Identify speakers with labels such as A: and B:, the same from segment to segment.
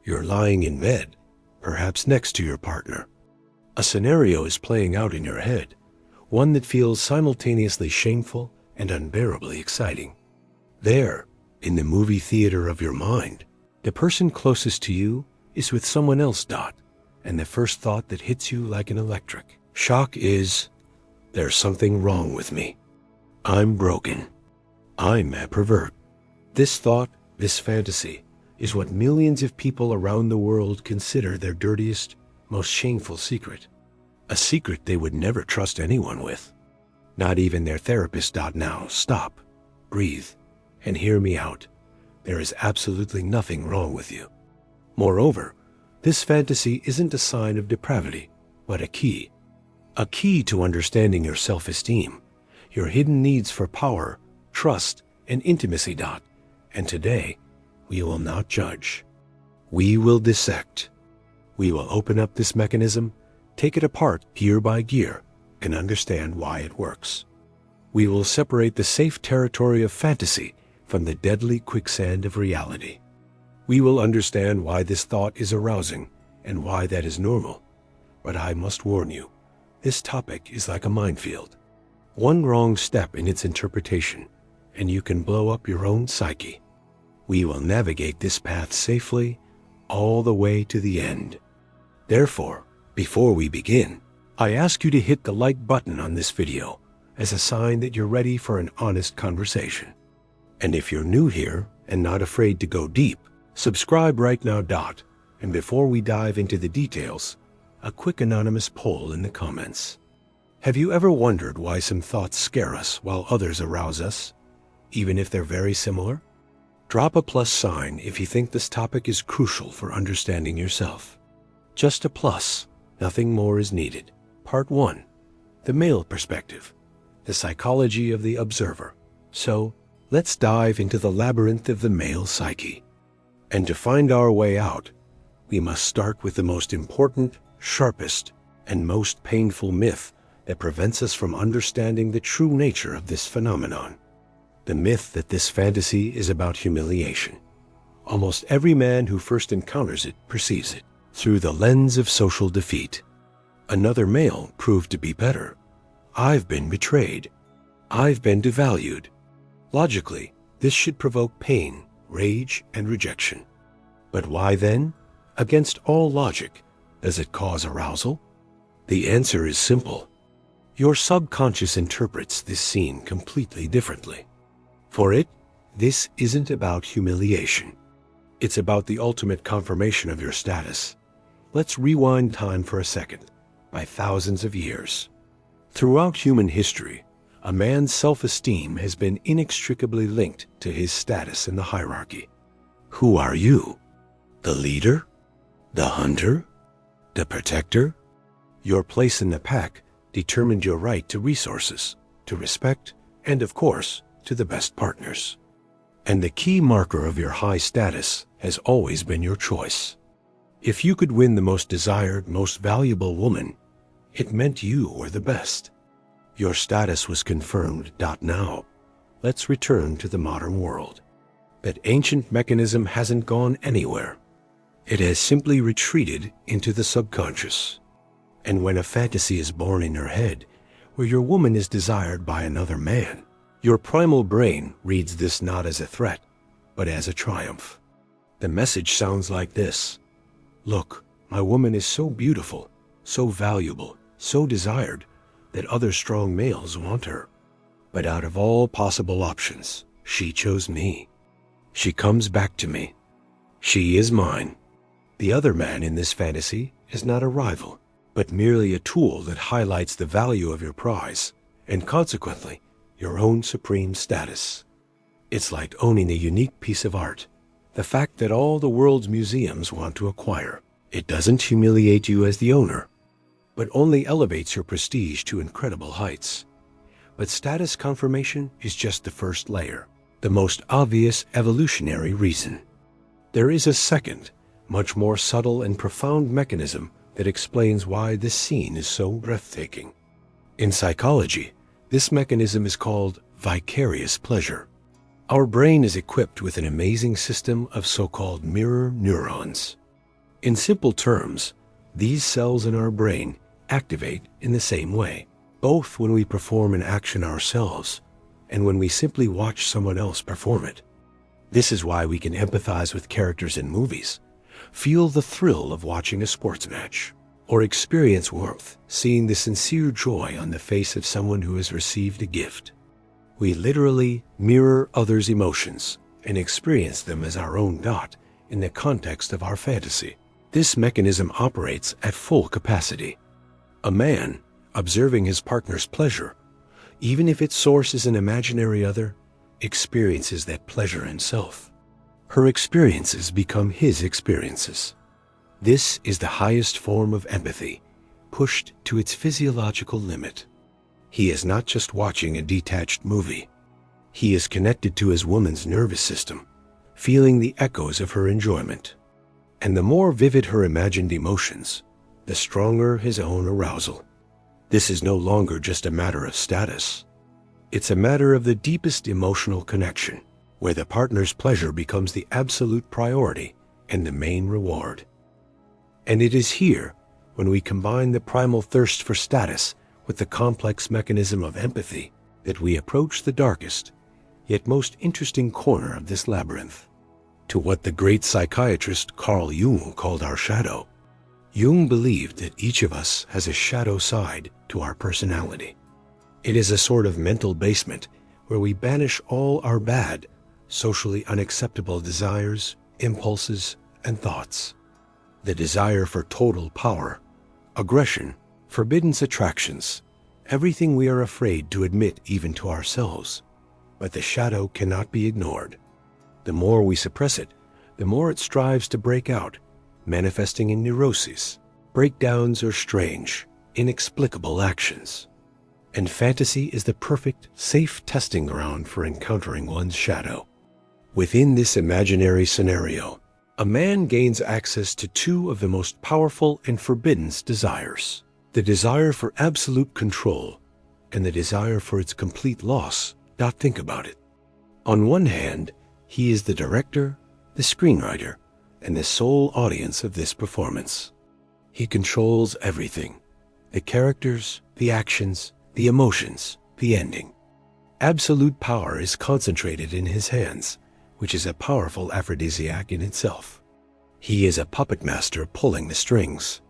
A: You're lying in bed, perhaps next to your partner. A scenario is playing out in your head, one that feels simultaneously shameful and unbearably exciting. There, in the movie theater of your mind, the person closest to you is with someone else. And the first thought that hits you like an electric shock is, there's something wrong with me. I'm broken. I'm a pervert. This thought, this fantasy, is what millions of people around the world consider their dirtiest, most shameful secret. A secret they would never trust anyone with. Not even their therapist. Now, stop, breathe, and hear me out. There is absolutely nothing wrong with you. Moreover, this fantasy isn't a sign of depravity, but a key. A key to understanding your self-esteem, your hidden needs for power, trust, and intimacy. And today, we will not judge. We will dissect. We will open up this mechanism, take it apart gear by gear, and understand why it works. We will separate the safe territory of fantasy from the deadly quicksand of reality. We will understand why this thought is arousing and why that is normal. But I must warn you, this topic is like a minefield. One wrong step in its interpretation, and you can blow up your own psyche. We will navigate this path safely, all the way to the end. Therefore, before we begin, I ask you to hit the like button on this video as a sign that you're ready for an honest conversation. And if you're new here and not afraid to go deep, subscribe right now. And before we dive into the details, a quick anonymous poll in the comments. Have you ever wondered why some thoughts scare us while others arouse us, even if they're very similar? Drop a plus sign if you think this topic is crucial for understanding yourself. Just a plus, nothing more is needed. Part 1. The male perspective. The psychology of the observer. So, let's dive into the labyrinth of the male psyche. And to find our way out, we must start with the most important, sharpest, and most painful myth that prevents us from understanding the true nature of this phenomenon. The myth that this fantasy is about humiliation. Almost every man who first encounters it perceives it through the lens of social defeat. Another male proved to be better. I've been betrayed. I've been devalued. Logically, this should provoke pain, rage, and rejection. But why then, against all logic, does it cause arousal? The answer is simple. Your subconscious interprets this scene completely differently. For it, this isn't about humiliation. It's about the ultimate confirmation of your status. Let's rewind time for a second, by thousands of years. Throughout human history, a man's self-esteem has been inextricably linked to his status in the hierarchy. Who are you? The leader? The hunter? The protector? Your place in the pack determined your right to resources, to respect, and of course, to the best partners. And the key marker of your high status has always been your choice. If you could win the most desired, most valuable woman, it meant you were the best. Your status was confirmed. Now, let's return to the modern world. That ancient mechanism hasn't gone anywhere. It has simply retreated into the subconscious. And when a fantasy is born in your head, where your woman is desired by another man, your primal brain reads this not as a threat, but as a triumph. The message sounds like this. Look, my woman is so beautiful, so valuable, so desired, that other strong males want her. But out of all possible options, she chose me. She comes back to me. She is mine. The other man in this fantasy is not a rival, but merely a tool that highlights the value of your prize, and consequently, your own supreme status. It's like owning a unique piece of art, the fact that all the world's museums want to acquire. It doesn't humiliate you as the owner, but only elevates your prestige to incredible heights. But status confirmation is just the first layer, the most obvious evolutionary reason. There is a second, much more subtle and profound mechanism that explains why this scene is so breathtaking. In psychology, this mechanism is called vicarious pleasure. Our brain is equipped with an amazing system of so-called mirror neurons. In simple terms, these cells in our brain activate in the same way, both when we perform an action ourselves and when we simply watch someone else perform it. This is why we can empathize with characters in movies, feel the thrill of watching a sports match, or experience warmth seeing the sincere joy on the face of someone who has received a gift. We literally mirror others' emotions and experience them as our own in the context of our fantasy. This mechanism operates at full capacity. A man, observing his partner's pleasure, even if its source is an imaginary other, experiences that pleasure himself. Her experiences become his experiences. This is the highest form of empathy, pushed to its physiological limit. He is not just watching a detached movie. He is connected to his woman's nervous system, feeling the echoes of her enjoyment. And the more vivid her imagined emotions, the stronger his own arousal. This is no longer just a matter of status. It's a matter of the deepest emotional connection, where the partner's pleasure becomes the absolute priority and the main reward. And it is here, when we combine the primal thirst for status with the complex mechanism of empathy, that we approach the darkest, yet most interesting corner of this labyrinth, to what the great psychiatrist Carl Jung called our shadow. Jung believed that each of us has a shadow side to our personality. It is a sort of mental basement where we banish all our bad, socially unacceptable desires, impulses, and thoughts. The desire for total power, aggression, forbidden attractions, everything we are afraid to admit even to ourselves. But the shadow cannot be ignored. The more we suppress it, the more it strives to break out, manifesting in neuroses, breakdowns, or strange, inexplicable actions. And fantasy is the perfect, safe testing ground for encountering one's shadow. Within this imaginary scenario, a man gains access to two of the most powerful and forbidden desires: the desire for absolute control and the desire for its complete loss. Think about it. On one hand, he is the director, the screenwriter, and the sole audience of this performance. He controls everything: the characters, the actions, the emotions, the ending. Absolute power is concentrated in his hands, which is a powerful aphrodisiac in itself. He is a puppet master pulling the strings.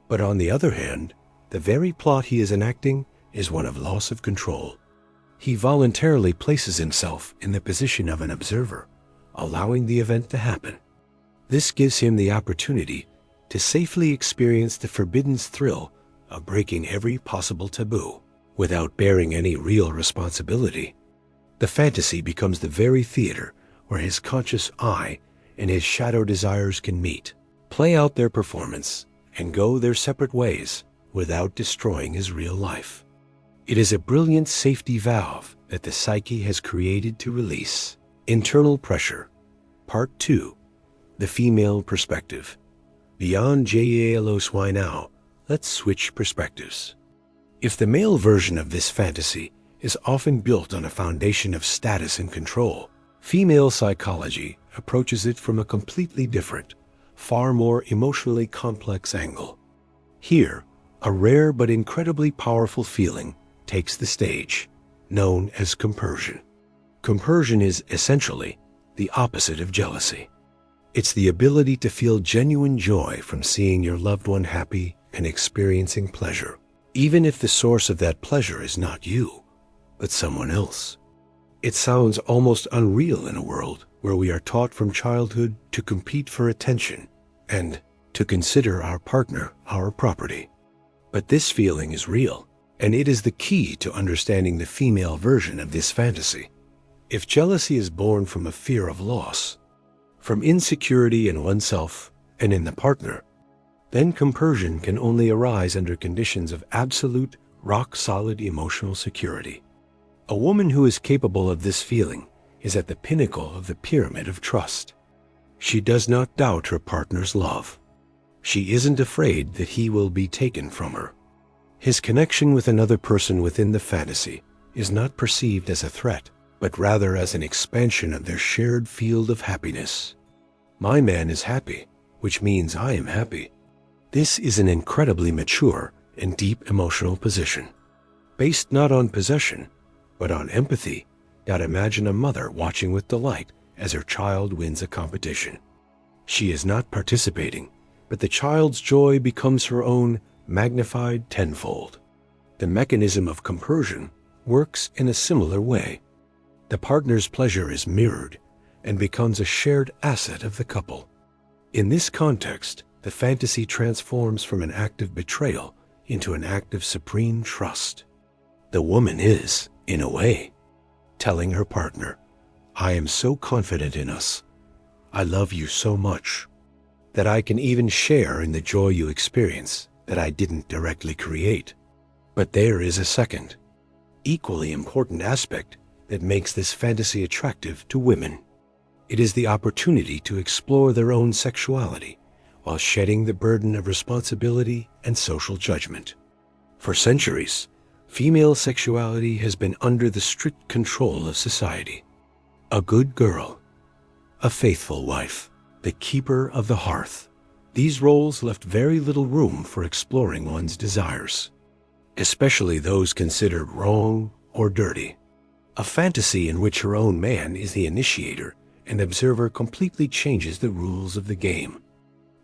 A: But on the other hand, the very plot he is enacting is one of loss of control. He voluntarily places himself in the position of an observer, allowing the event to happen. This gives him the opportunity to safely experience the forbidden thrill of breaking every possible taboo without bearing any real responsibility. The fantasy becomes the very theater where his conscious I and his shadow desires can meet, play out their performance, and go their separate ways without destroying his real life. It is a brilliant safety valve that the psyche has created to release. Internal pressure. Part 2. The female perspective. Beyond JALOSY now, let's switch perspectives. If the male version of this fantasy is often built on a foundation of status and control, female psychology approaches it from a completely different, far more emotionally complex angle. Here, a rare but incredibly powerful feeling takes the stage, known as compersion. Compersion is essentially the opposite of jealousy. It's the ability to feel genuine joy from seeing your loved one happy and experiencing pleasure, even if the source of that pleasure is not you, but someone else. It sounds almost unreal in a world where we are taught from childhood to compete for attention and to consider our partner our property. But this feeling is real, and it is the key to understanding the female version of this fantasy. If jealousy is born from a fear of loss, from insecurity in oneself and in the partner, then compersion can only arise under conditions of absolute, rock-solid emotional security. A woman who is capable of this feeling is at the pinnacle of the pyramid of trust. She does not doubt her partner's love. She isn't afraid that he will be taken from her. His connection with another person within the fantasy is not perceived as a threat, but rather as an expansion of their shared field of happiness. My man is happy, which means I am happy. This is an incredibly mature and deep emotional position, based not on possession, but on empathy. Imagine a mother watching with delight as her child wins a competition. She is not participating, but the child's joy becomes her own, magnified tenfold. The mechanism of compersion works in a similar way. The partner's pleasure is mirrored and becomes a shared asset of the couple. In this context, the fantasy transforms from an act of betrayal into an act of supreme trust. The woman is, in a way, telling her partner, I am so confident in us. I love you so much that I can even share in the joy you experience that I didn't directly create. But there is a second, equally important aspect that makes this fantasy attractive to women. It is the opportunity to explore their own sexuality while shedding the burden of responsibility and social judgment. For centuries, female sexuality has been under the strict control of society. A good girl, a faithful wife, the keeper of the hearth. These roles left very little room for exploring one's desires, especially those considered wrong or dirty. A fantasy in which her own man is the initiator and observer completely changes the rules of the game.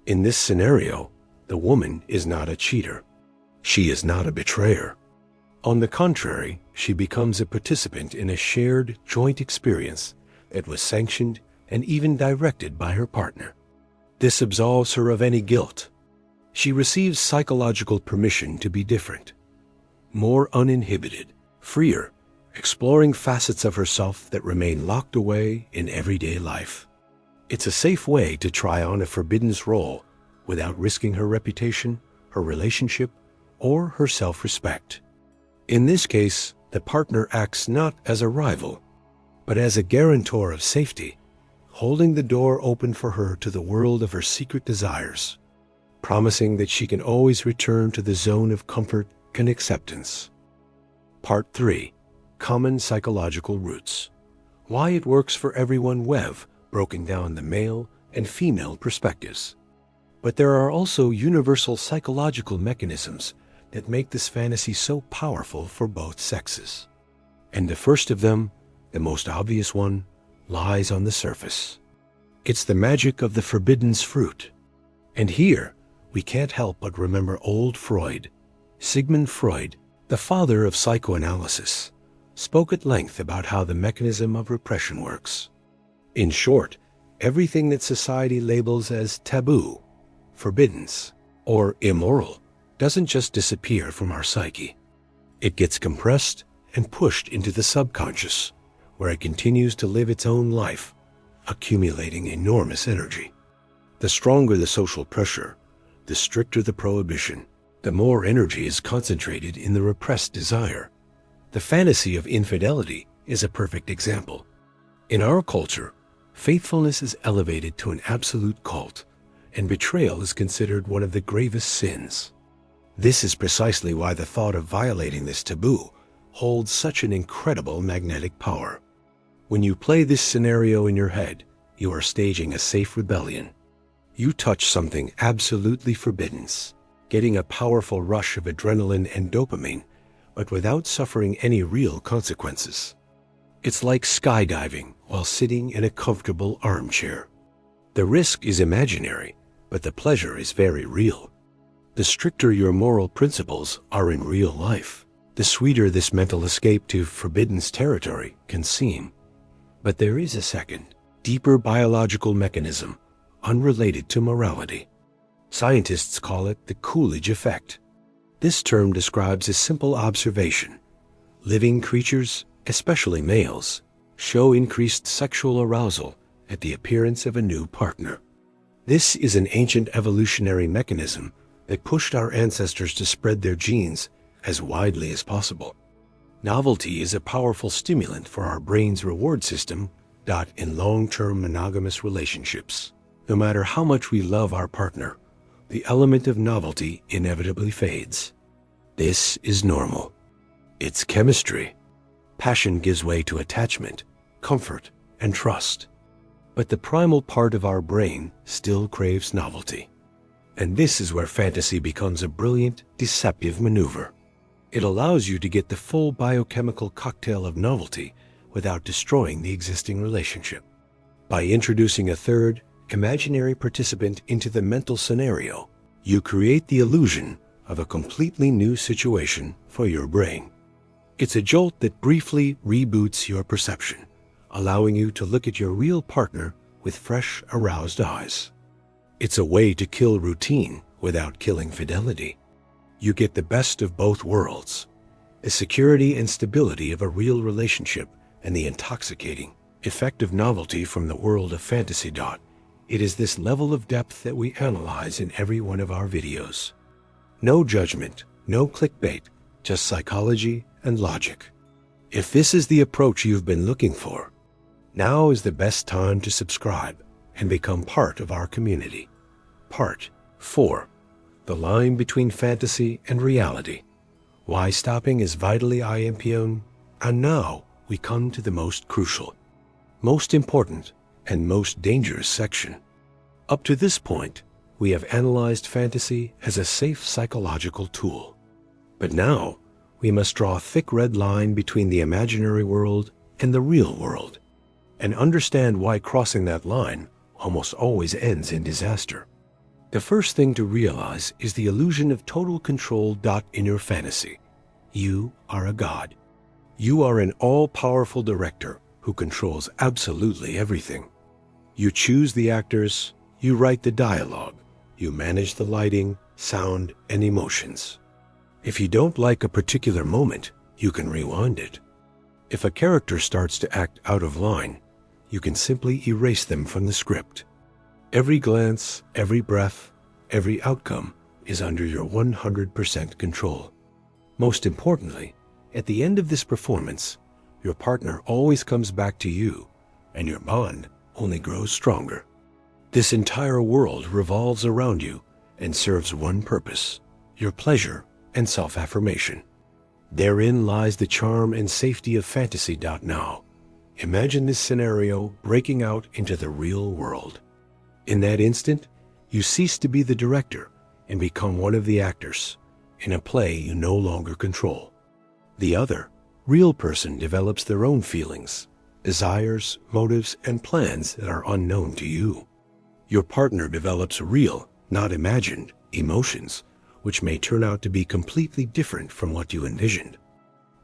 A: In this scenario, the woman is not a cheater. She is not a betrayer. On the contrary, she becomes a participant in a shared, joint experience that was sanctioned and even directed by her partner. This absolves her of any guilt. She receives psychological permission to be different, more uninhibited, freer, exploring facets of herself that remain locked away in everyday life. It's a safe way to try on a forbidden role without risking her reputation, her relationship, or her self-respect. In this case, the partner acts not as a rival, but as a guarantor of safety, holding the door open for her to the world of her secret desires, promising that she can always return to the zone of comfort and acceptance. Part 3. Common Psychological Roots. Why it works for everyone. We've broken down the male and female perspectives. But there are also universal psychological mechanisms that make this fantasy so powerful for both sexes. And the first of them, the most obvious one, lies on the surface. It's the magic of the forbidden fruit. And here, we can't help but remember old Freud. Sigmund Freud, the father of psychoanalysis, spoke at length about how the mechanism of repression works. In short, everything that society labels as taboo, forbidden, or immoral doesn't just disappear from our psyche. It gets compressed and pushed into the subconscious, where it continues to live its own life, accumulating enormous energy. The stronger the social pressure, the stricter the prohibition, the more energy is concentrated in the repressed desire. The fantasy of infidelity is a perfect example. In our culture, faithfulness is elevated to an absolute cult, and betrayal is considered one of the gravest sins. This is precisely why the thought of violating this taboo holds such an incredible magnetic power. When you play this scenario in your head, you are staging a safe rebellion. You touch something absolutely forbidden, getting a powerful rush of adrenaline and dopamine, but without suffering any real consequences. It's like skydiving while sitting in a comfortable armchair. The risk is imaginary, but the pleasure is very real. The stricter your moral principles are in real life, the sweeter this mental escape to forbidden territory can seem. But there is a second, deeper biological mechanism, unrelated to morality. Scientists call it the Coolidge Effect. This term describes a simple observation. Living creatures, especially males, show increased sexual arousal at the appearance of a new partner. This is an ancient evolutionary mechanism that pushed our ancestors to spread their genes as widely as possible. Novelty is a powerful stimulant for our brain's reward system. In long-term monogamous relationships, no matter how much we love our partner, the element of novelty inevitably fades. This is normal. It's chemistry. Passion gives way to attachment, comfort, and trust. But the primal part of our brain still craves novelty. And this is where fantasy becomes a brilliant, deceptive maneuver. It allows you to get the full biochemical cocktail of novelty without destroying the existing relationship. By introducing a third, imaginary participant into the mental scenario, you create the illusion of a completely new situation for your brain. It's a jolt that briefly reboots your perception, allowing you to look at your real partner with fresh, aroused eyes. It's a way to kill routine without killing fidelity. You get the best of both worlds, the security and stability of a real relationship and the intoxicating effect of novelty from the world of fantasy. It is this level of depth that we analyze in every one of our videos. No judgment, no clickbait, just psychology and logic. If this is the approach you've been looking for, now is the best time to subscribe and become part of our community. Part 4. The line between fantasy and reality. Why stopping is vitally important. And now we come to the most crucial, most important, and most dangerous section. Up to this point, we have analyzed fantasy as a safe psychological tool. But now, we must draw a thick red line between the imaginary world and the real world, and understand why crossing that line almost always ends in disaster. The first thing to realize is the illusion of total control. In your fantasy, you are a god. You are an all-powerful director who controls absolutely everything. You choose the actors, you write the dialogue, you manage the lighting, sound, and emotions. If you don't like a particular moment, you can rewind it. If a character starts to act out of line, you can simply erase them from the script. Every glance, every breath, every outcome is under your 100% control. Most importantly, at the end of this performance, your partner always comes back to you, and your bond only grows stronger. This entire world revolves around you and serves one purpose: your pleasure and self-affirmation. Therein lies the charm and safety of fantasy. Now, imagine this scenario breaking out into the real world. In that instant, you cease to be the director and become one of the actors in a play you no longer control. The other, real person develops their own feelings, desires, motives, and plans that are unknown to you. Your partner develops real, not imagined, emotions, which may turn out to be completely different from what you envisioned.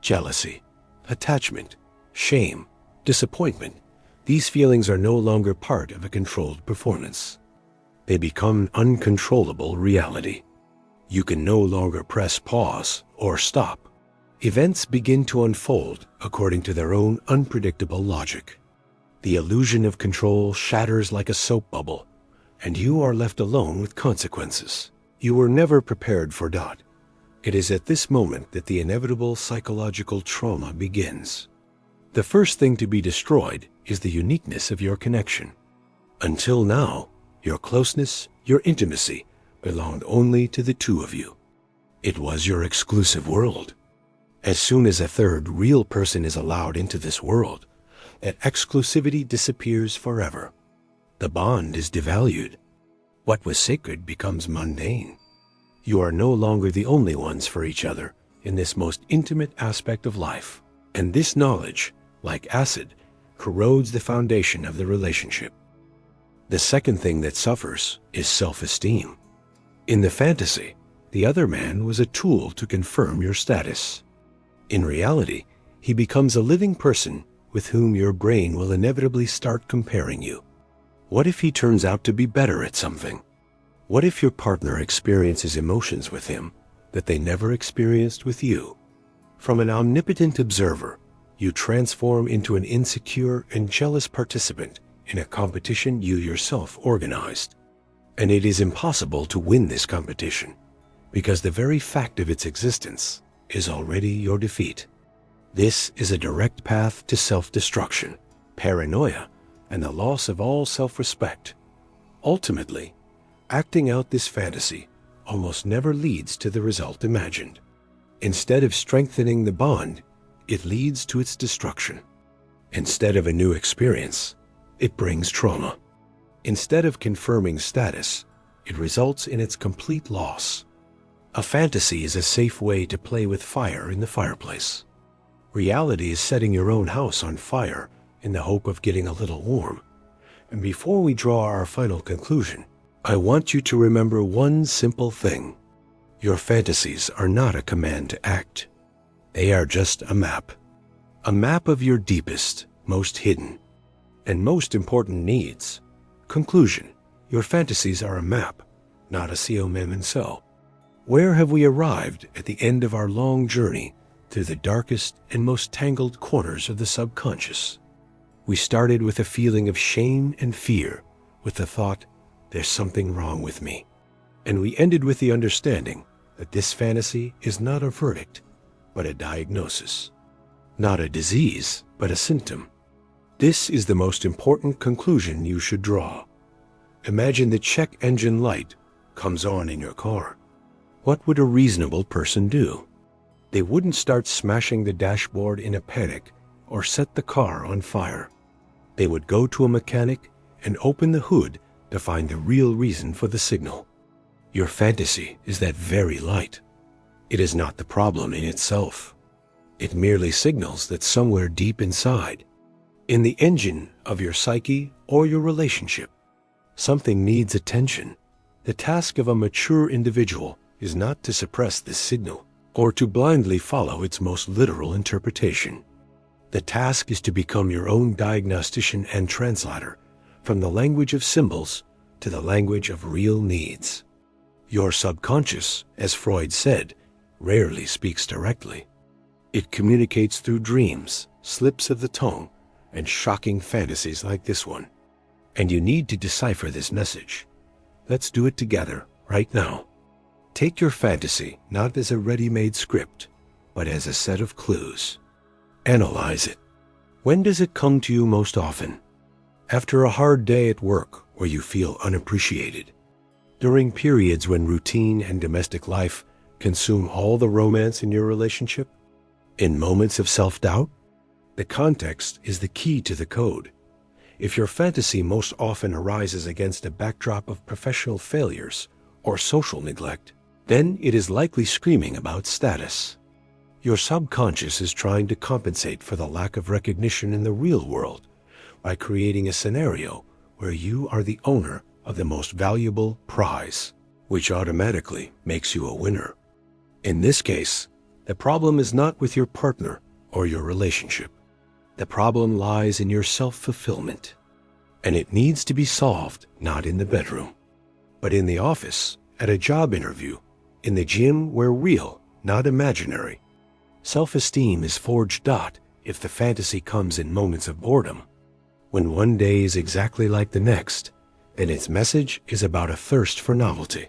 A: Jealousy, attachment, shame, disappointment. These feelings are no longer part of a controlled performance. They become uncontrollable reality. You can no longer press pause or stop. Events begin to unfold according to their own unpredictable logic. The illusion of control shatters like a soap bubble, and you are left alone with consequences you were never prepared for. It is at this moment that the inevitable psychological trauma begins. The first thing to be destroyed is the uniqueness of your connection. Until now, your closeness, your intimacy, belonged only to the two of you. It was your exclusive world. As soon as a third real person is allowed into this world, that exclusivity disappears forever. The bond is devalued. What was sacred becomes mundane. You are no longer the only ones for each other in this most intimate aspect of life, and this knowledge, like acid, corrodes the foundation of the relationship. The second thing that suffers is self-esteem. In the fantasy, the other man was a tool to confirm your status. In reality, he becomes a living person with whom your brain will inevitably start comparing you. What if he turns out to be better at something? What if your partner experiences emotions with him that they never experienced with you? From an omnipotent observer, you transform into an insecure and jealous participant in a competition you yourself organized. And it is impossible to win this competition, because the very fact of its existence is already your defeat. This is a direct path to self-destruction, paranoia, and the loss of all self-respect. Ultimately, acting out this fantasy almost never leads to the result imagined. Instead of strengthening the bond, it leads to its destruction. Instead of a new experience, it brings trauma. Instead of confirming status, it results in its complete loss. A fantasy is a safe way to play with fire in the fireplace. Reality is setting your own house on fire in the hope of getting a little warm. And before we draw our final conclusion, I want you to remember one simple thing. Your fantasies are not a command to act. They are just a map. A map of your deepest, most hidden, and most important needs. Conclusion: your fantasies are a map, not a cell. Where have we arrived at the end of our long journey through the darkest and most tangled corners of the subconscious? We started with a feeling of shame and fear, with the thought, there's something wrong with me. And we ended with the understanding that this fantasy is not a verdict, but a diagnosis. Not a disease, but a symptom. This is the most important conclusion you should draw. Imagine the check engine light comes on in your car. What would a reasonable person do? They wouldn't start smashing the dashboard in a panic or set the car on fire. They would go to a mechanic and open the hood to find the real reason for the signal. Your fantasy is that very light. It is not the problem in itself. It merely signals that somewhere deep inside, in the engine of your psyche or your relationship, something needs attention. The task of a mature individual is not to suppress this signal or to blindly follow its most literal interpretation. The task is to become your own diagnostician and translator from the language of symbols to the language of real needs. Your subconscious, as Freud said, rarely speaks directly. It communicates through dreams, slips of the tongue, and shocking fantasies like this one. And you need to decipher this message. Let's do it together, right now. Take your fantasy not as a ready-made script, but as a set of clues. Analyze it. When does it come to you most often? After a hard day at work where you feel unappreciated? During periods when routine and domestic life consume all the romance in your relationship? In moments of self-doubt? The context is the key to the code. If your fantasy most often arises against a backdrop of professional failures or social neglect, then it is likely screaming about status. Your subconscious is trying to compensate for the lack of recognition in the real world by creating a scenario where you are the owner of the most valuable prize, which automatically makes you a winner. In this case, the problem is not with your partner or your relationship. The problem lies in your self-fulfillment, and it needs to be solved not in the bedroom, but in the office, at a job interview, in the gym where real, not imaginary. Self-esteem is forged if the fantasy comes in moments of boredom, when one day is exactly like the next, and its message is about a thirst for novelty.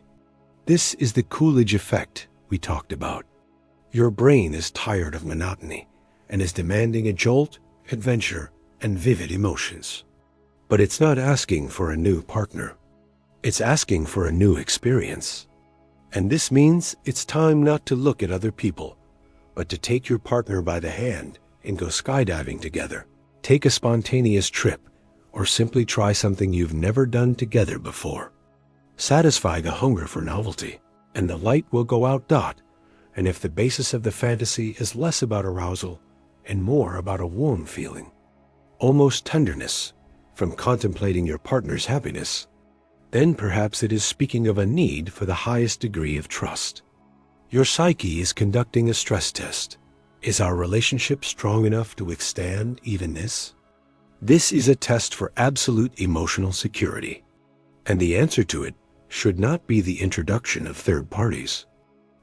A: This is the Coolidge Effect we talked about. Your brain is tired of monotony and is demanding a jolt, adventure, and vivid emotions. But it's not asking for a new partner. It's asking for a new experience. And this means it's time not to look at other people, but to take your partner by the hand and go skydiving together. Take a spontaneous trip, or simply try something you've never done together before. Satisfy the hunger for novelty, and the light will go out. And if the basis of the fantasy is less about arousal and more about a warm feeling, almost tenderness, from contemplating your partner's happiness, then perhaps it is speaking of a need for the highest degree of trust. Your psyche is conducting a stress test. Is our relationship strong enough to withstand even this? This is a test for absolute emotional security, and the answer to it should not be the introduction of third parties,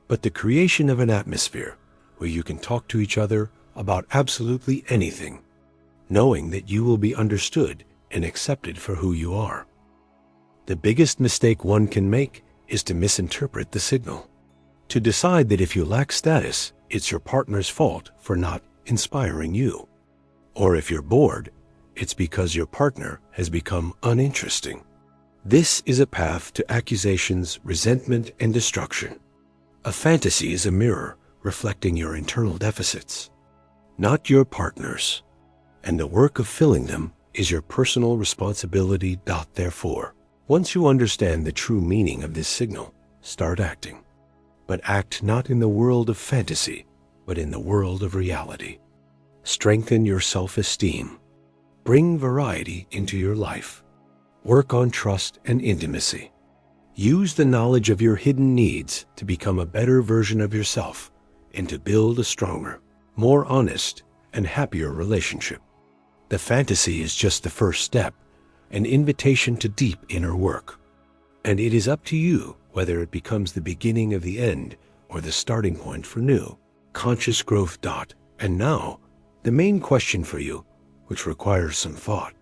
A: but the creation of an atmosphere where you can talk to each other about absolutely anything, knowing that you will be understood and accepted for who you are. The biggest mistake one can make is to misinterpret the signal, to decide that if you lack status, it's your partner's fault for not inspiring you, or if you're bored, it's because your partner has become uninteresting. This is a path to accusations, resentment, and destruction. A fantasy is a mirror reflecting your internal deficits, not your partner's, and the work of filling them is your personal responsibility. Therefore, once you understand the true meaning of this signal, start acting. But act not in the world of fantasy, but in the world of reality. Strengthen your self-esteem. Bring variety into your life. Work on trust and intimacy. Use the knowledge of your hidden needs to become a better version of yourself and to build a stronger, more honest, and happier relationship. The fantasy is just the first step, an invitation to deep inner work. And it is up to you whether it becomes the beginning of the end or the starting point for new, conscious growth. And now, the main question for you, which requires some thought.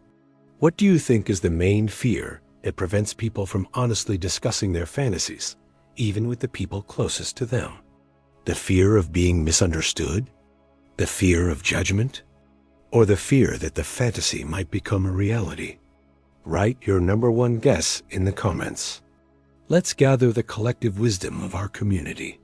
A: What do you think is the main fear that prevents people from honestly discussing their fantasies, even with the people closest to them? The fear of being misunderstood? The fear of judgment? Or the fear that the fantasy might become a reality? Write your number one guess in the comments. Let's gather the collective wisdom of our community.